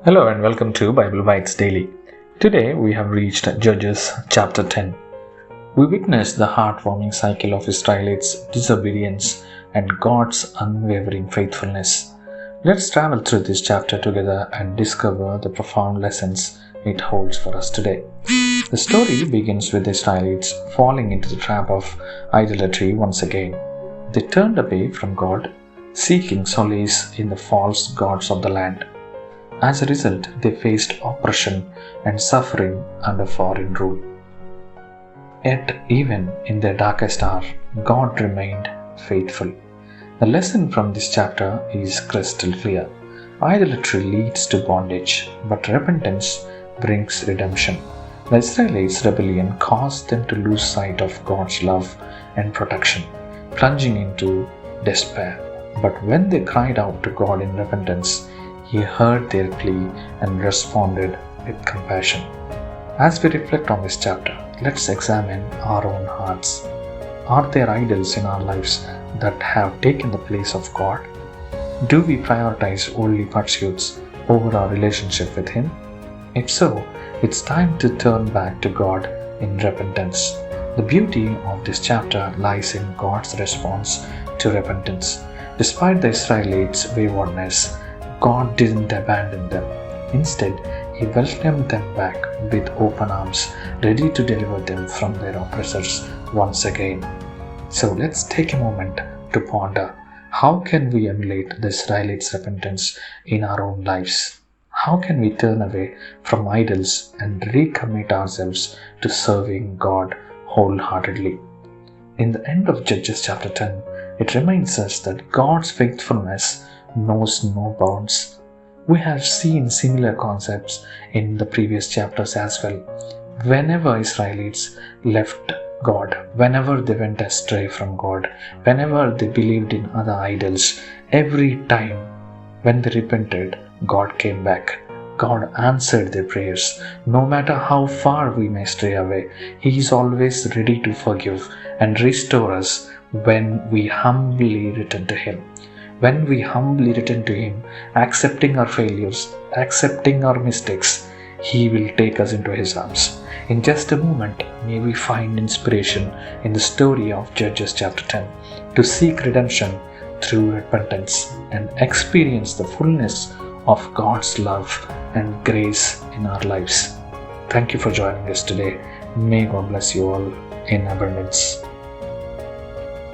Hello and welcome to Bible Bites Daily. Today we have reached Judges chapter 10. We witness the heartwarming cycle of Israelites' disobedience and God's unwavering faithfulness. Let's travel through this chapter together and discover the profound lessons it holds for us today. The story begins with the Israelites falling into the trap of idolatry once again. They turned away from God, seeking solace in the false gods of the land. As a result, they faced oppression and suffering under foreign rule. Yet, even in their darkest hour, God remained faithful. The lesson from this chapter is crystal clear. Idolatry leads to bondage, but repentance brings redemption. The Israelites' rebellion caused them to lose sight of God's love and protection, plunging into despair. But when they cried out to God in repentance, He heard their plea and responded with compassion. As we reflect on this chapter, let's examine our own hearts. Are there idols in our lives that have taken the place of God? Do we prioritize worldly pursuits over our relationship with Him? If so, it's time to turn back to God in repentance. The beauty of this chapter lies in God's response to repentance. Despite the Israelites' waywardness, God didn't abandon them. Instead, He welcomed them back with open arms, ready to deliver them from their oppressors once again. So let's take a moment to ponder, how can we emulate the Israelites' repentance in our own lives? How can we turn away from idols and recommit ourselves to serving God wholeheartedly? In the end of Judges chapter 10, it reminds us that God's faithfulness knows no bounds. We have seen similar concepts in the previous chapters as well. Whenever Israelites left God, whenever they went astray from God, whenever they believed in other idols, every time when they repented, God came back. God answered their prayers. No matter how far we may stray away, He is always ready to forgive and restore us when we humbly return to Him. When we humbly return to Him, accepting our failures, accepting our mistakes, He will take us into His arms. In just a moment, may we find inspiration in the story of Judges chapter 10 to seek redemption through repentance and experience the fullness of God's love and grace in our lives. Thank you for joining us today. May God bless you all in abundance.